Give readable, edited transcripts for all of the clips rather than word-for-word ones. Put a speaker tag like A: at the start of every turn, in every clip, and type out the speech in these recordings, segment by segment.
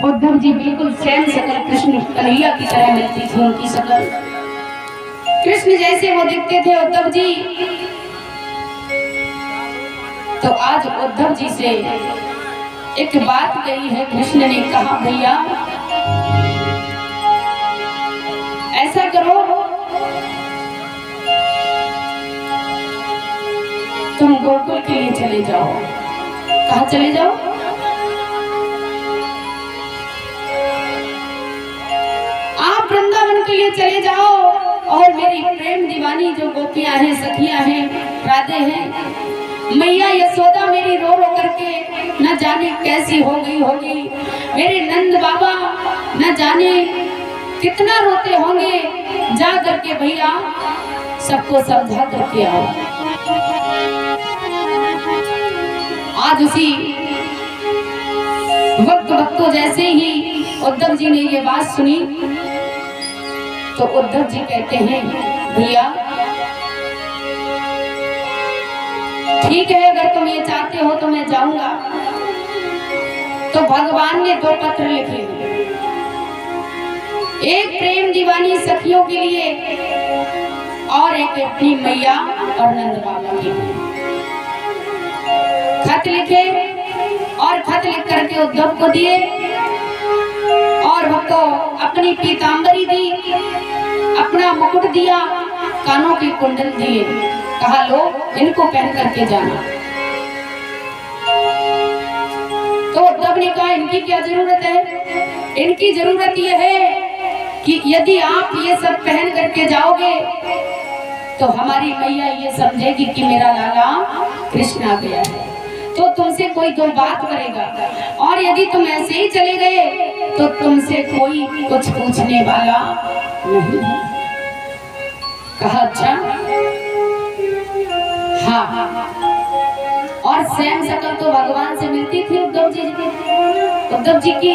A: उद्धव जी बिल्कुल सेम शकल कृष्ण कन्हैया की तरह मिलती थी उनकी शकल। कृष्ण जैसे वो दिखते थे उद्धव जी। तो आज उद्धव जी से एक बात कही है। कृष्ण ने कहा भैया ऐसा करो, तुम गोकुल के लिए चले जाओ। कहाँ चले जाओ? आप वृंदावन के लिए चले जाओ और मेरी प्रेम दीवानी जो गोपियां हैं, सखियां हैं, राधे हैं, मैया यशोदा मेरी रो रो करके न जाने कैसी हो गई होगी, मेरे नंद बाबा न जाने कितना रोते होंगे, जा करके भैया सबको समझा करके आओ। आज उसी वक्त जैसे ही उद्धव जी ने ये बात सुनी तो उद्धव जी कहते हैं भैया ठीक है, अगर तुम ये चाहते हो तो मैं जाऊंगा। तो भगवान ने 2 पत्र लिखे, एक प्रेम दीवानी सखियों के लिए और एक अपनी मैया और नंद बाबा के लिए खत लिखे और खत लिख करके उद्धव को दिए और वो तो अपनी पीतांबरी दी, अपना मुकुट दिया, कानों की कुंडल दिए, कहा लो इनको पहन करके जाना। तो उद्धव ने कहा इनकी क्या जरूरत है? इनकी जरूरत यह है कि यदि आप ये सब पहन करके जाओगे तो हमारी मैया ये समझेगी कि मेरा लाला कृष्ण आ गया है, तो तुमसे कोई 2 बात करेगा, और यदि तुम ऐसे ही चले गए तो तुमसे कोई कुछ पूछने वाला नहीं। कहा अच्छा हाँ। और सेम शकल तो भगवान से मिलती थी उद्धव जी की। उद्धव जी की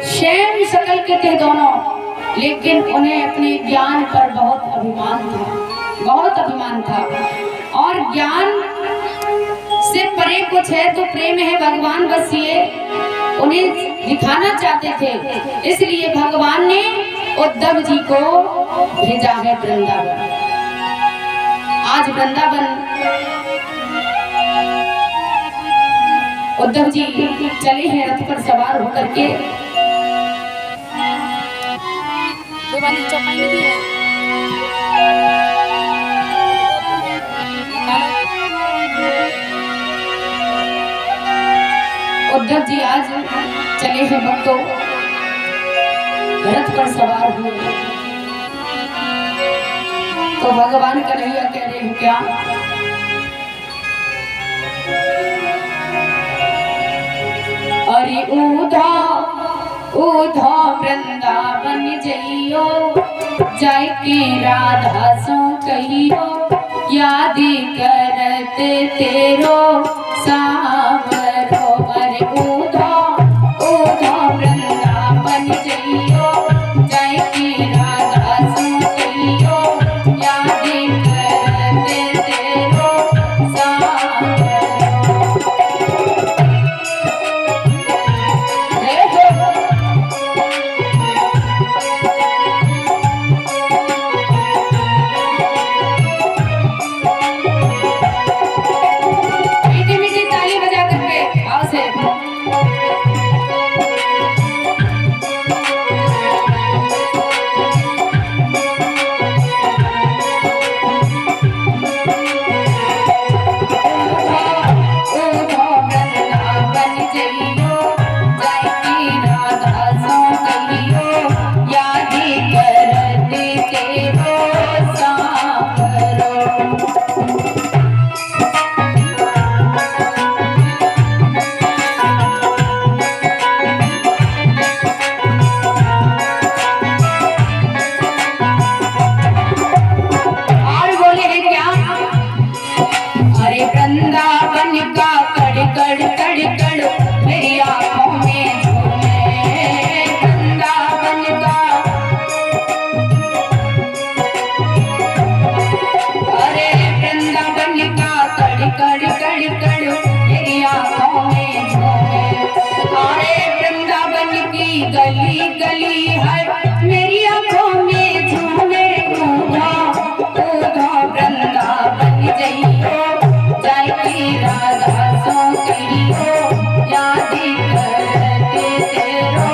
A: सेम शकल के थे दोनों, लेकिन उन्हें अपने ज्ञान पर बहुत अभिमान था, बहुत अभिमान था। और ज्ञान से परे कुछ है तो प्रेम है भगवान, बस ये उन्हें दिखाना चाहते थे, इसलिए भगवान ने उद्धव जी को भेजा है वृंदावन। आज वृंदावन उद्धव जी चले हैं रथ पर सवार होकर के। उद्धव जी आज चले हैं भक्तों रथ पर सवार हुए। तो भगवान कन्हैया कह रहे हैं क्या? अरे ऊधा ऊधा वृंदावन जइयो, जाय के राधा सो कहियो, याद करत तेरो सावरो। अरे ऊधा ऊधा वृंदावन जइयो, जाय के राधा सो कहियो, याद करत तेरो सावरो। मीठी मीठी ताली बजा करके गली गली है मेरी आंखों में झूमे ऊधा ऊधा वृंदावन जइयो जाई राधा सो कहियो याद करते तेरो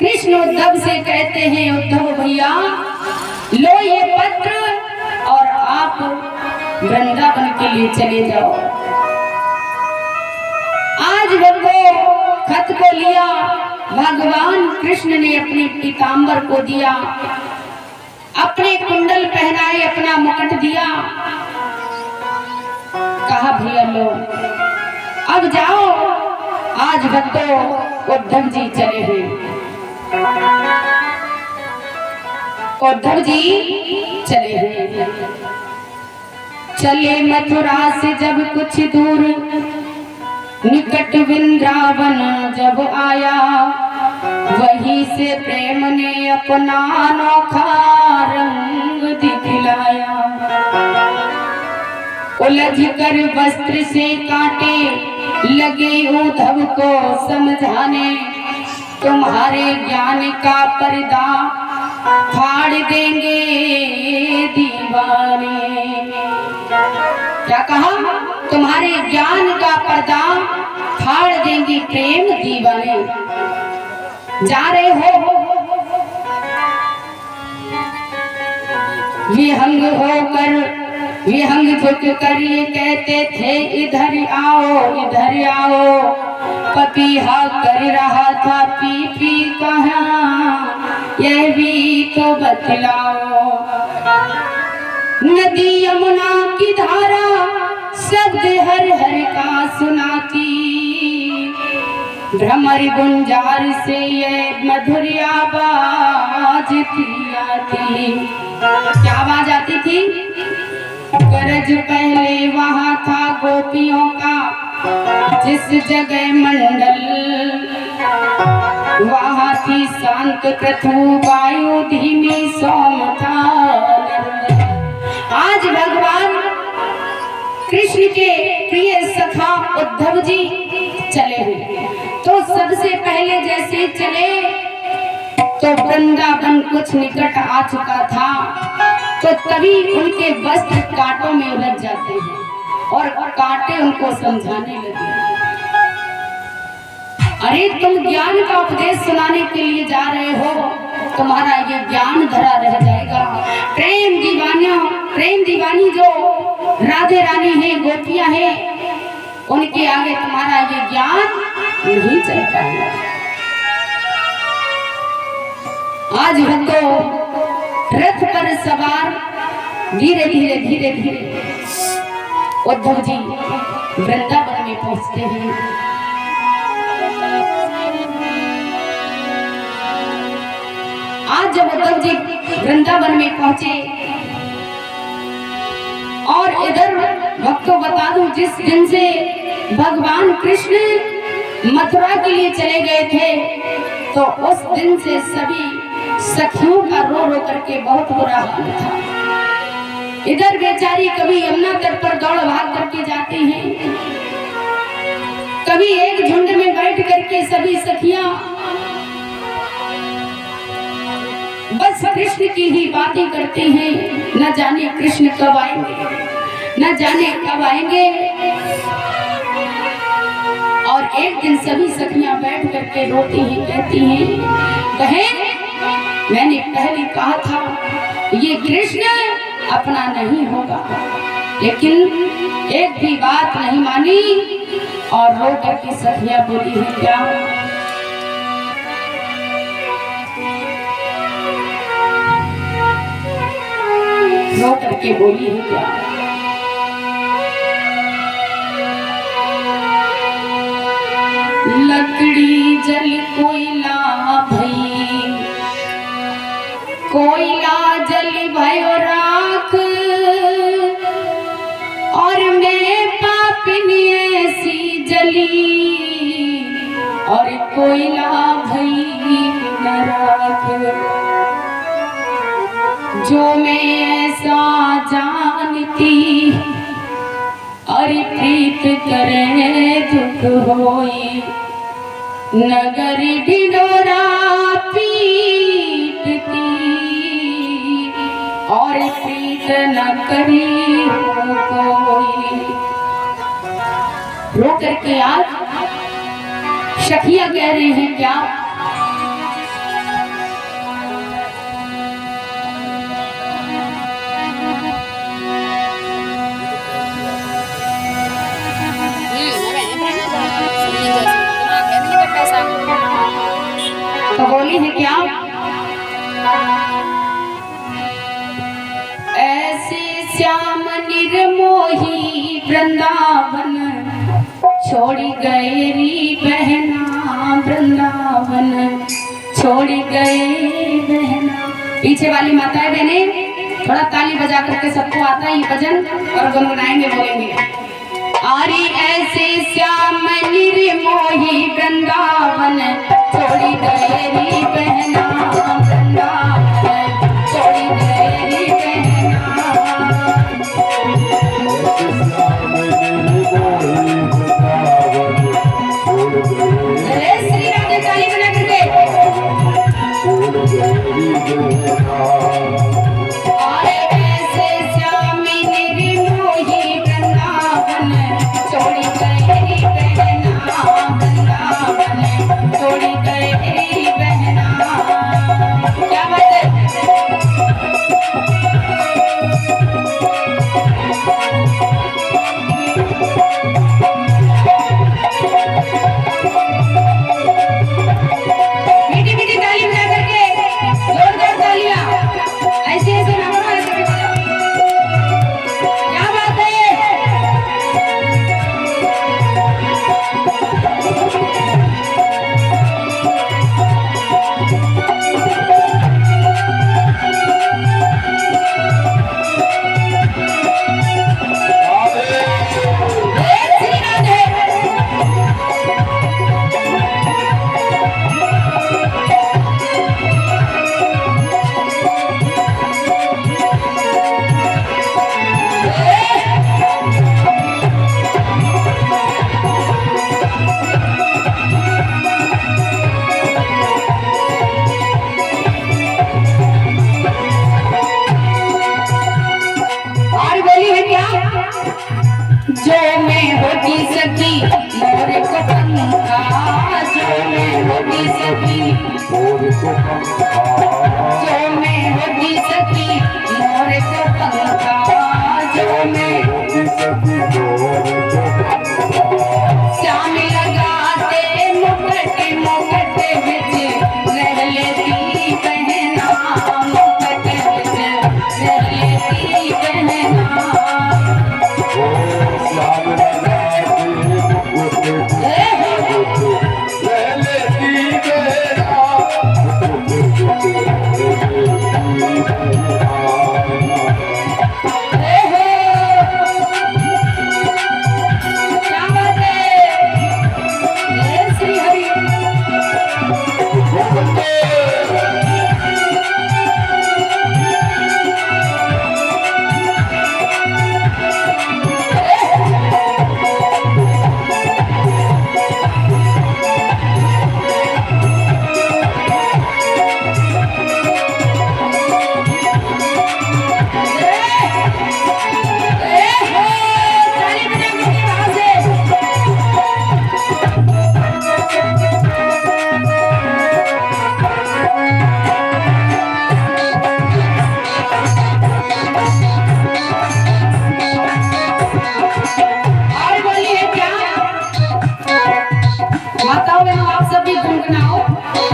A: कृष्ण उद्धव से कहते हैं, उद्धव भैया लो ये पत्र और आप वृंदावन के लिए चले जाओ। आज वो खत को लिया, भगवान कृष्ण ने अपने पीताम्बर को दिया, अपने कुंडल पहनाए, अपना मुकुट दिया, कहा भैया लो अब जाओ। आज भक्तों उद्धव जी चले हैं, उद्धव जी चले हैं। चले मथुरा से जब कुछ दूर, निकट वृंदावन जब आया, वहीं से प्रेम ने अपना अनोखा रंग दिखलाया। उलझ कर वस्त्र से काटे लगे उद्धव को समझाने, तुम्हारे ज्ञान का पर्दा फाड़ देंगे दीवाने। क्या कहा? तुम्हारे ज्ञान का पर्दा फाड़ देंगे प्रेम दीवाने। जा रहे हो विहंग होकर, विहंग झुक कर ये कहते थे इधर आओ इधर आओ। पपीहा कर रहा था पी पी कहाँ, यह भी तो बतलाओ। नदी यमुना की धारा शब्द हर हर का सुनाती, भ्रमर गुंजार से ये मधुर आवाज आती। क्या आवाज आती थी? गरज पहले वहां था गोपियों का, जिस जगह मंडल वहां थी शांत पृथु वायु धीमी सोम था। आज भगवान कृष्ण के प्रिय सखा उद्धव जी चले हैं, तो सबसे पहले जैसे चले तो वृंदावन कुछ निकट आ चुका था, तो तभी उनके वस्त्र कांटों में उलझ जाते हैं और कांटे उनको समझाने लगे, अरे तुम ज्ञान का उपदेश सुनाने के लिए जा रहे हो, तुम्हारा ये ज्ञान धरा रह जाएगा। प्रेम दीवानी जो राधे रानी है, गोपियां हैं, उनके आगे तुम्हारा ये ज्ञान नहीं चल पाएगा। आज भक्तों रथ पर सवार धीरे धीरे धीरे धीरे उद्धव जी वृंदावन में पहुंचते हैं। आज जब उद्धव जी वृंदावन में पहुंचे, और इधर भक्तों बता दूं, जिस दिन से भगवान कृष्ण मथुरा के लिए चले गए थे, तो उस दिन से सभी सखियों का रो रो करके बहुत बुरा हाल था। इधर बेचारी कभी यमुना तट पर दौड़ भाग करके जाती हैं, कभी एक झुंड में बैठ करके सभी सखियां बस कृष्ण की ही बातें करती हैं। न जाने कृष्ण कब आएंगे, न जाने कब आएंगे। और एक दिन सभी सखियां बैठ करके रोती हैं, कहती हैं, बहन मैंने पहले कहा था ये कृष्ण अपना नहीं होगा, लेकिन एक भी बात नहीं मानी और रो करके सखियां बोली है क्या? रो करके बोली है क्या? लकड़ी जल कोयला भई, कोयला जल भयो राख, और मैं पापिनी ऐसी जली, और कोयला भई न राख। जो मैं ऐसा जानती, अरे प्रीत करे दुख होई, नगर ढिढोरा पीटती, और प्रीत न करी हो कोई। रो करके आज सखियां कह रही हैं क्या? तो बोली है क्या? ऐसे श्याम निर्मोही वृंदावन छोड़ी गए री बहना, वृंदावन छोड़ी गए बहना। पीछे वाली माताएं बहने थोड़ा ताली बजा करके, सबको आता है ये भजन और गुनगुनाएंगे, बोलेंगे, अरे ऐसे श्याम निर्मोही वृंदावन छोड़ी गए री बहना, वृंदावन छोड़ी गए री बहना। जो मैं होती सकी मोर को पंखा, जो मैं श्याम लगाते मुकुट मुकुट बिच रह लेती बहना, मुकुट बिच रह लेती बहना।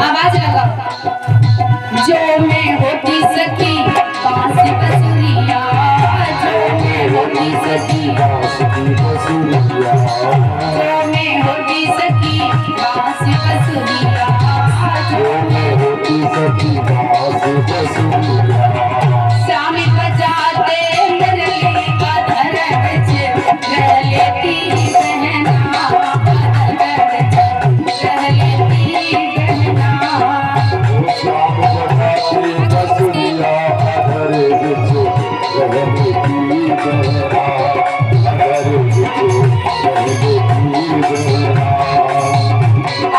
A: आवाज लगाओ। जो मैं होती सकी बांसी बसुरिया, जो मैं होती सकी बांसी बसुरिया, जो मैं होती सकी बांसी बसुरिया, जो मैं होती सकी बांसी बसुरिया। श्याम बजाते मुरली का धर बिच रह लेती बहना, रह लेती बहना।
B: बसुरिया घर बिच रह लेती बहना, घर बिच रह लेती बहना।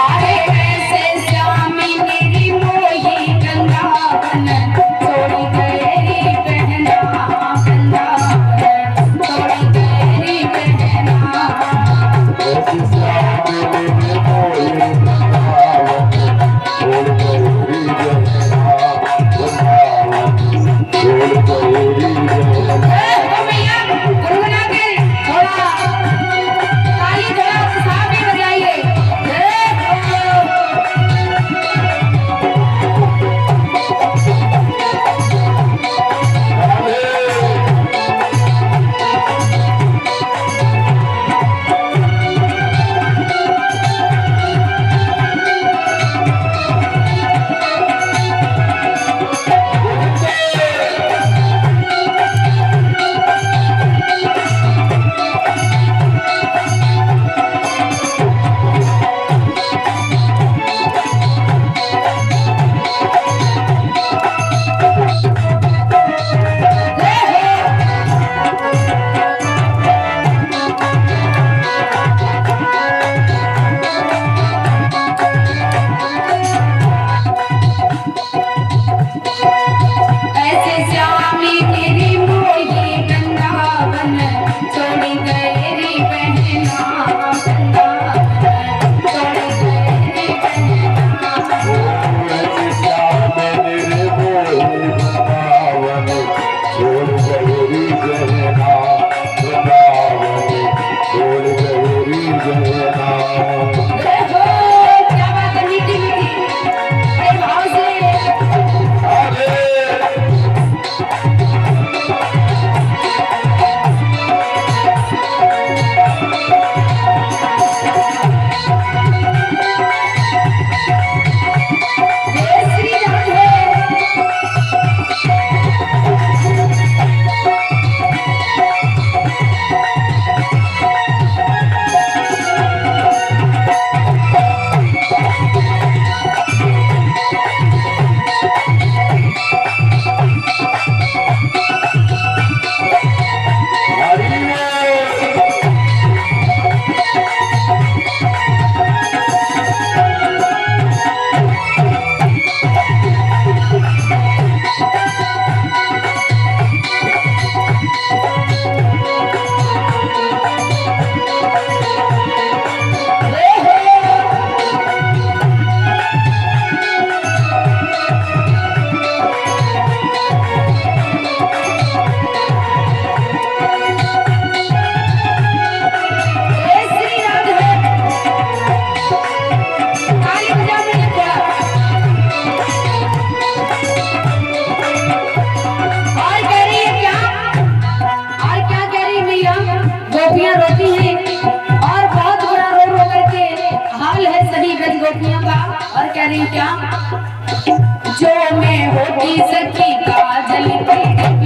A: अरे वैसे श्यामी मेरी मोही वृंदावन छोड़ गई बहना, वृंदावन छोड़ गई बहना।
B: ऐसी श्यामी मेरी मोही वृंदावन छोड़ गई बहना, वृंदावन छोड़ गई बहना।
A: भैया गुनगुना के थोड़ा ताली थोड़ा उत्साह में बजाइए। ऐसे श्यामी तेरी मोही वृंदावन छोड़ गई बहना, वृंदावन छोड़ गई बहना।
B: ऐसी श्यामी मेरी मोही वृंदावन छोड़ गई बहना, वृंदावन छोड़ गई बहना।
A: देखो क्या बात है, मीठी मीठी प्रेम भाव से। जय श्री राधे। कह रही क्या, जो मैं होती सखी काजल की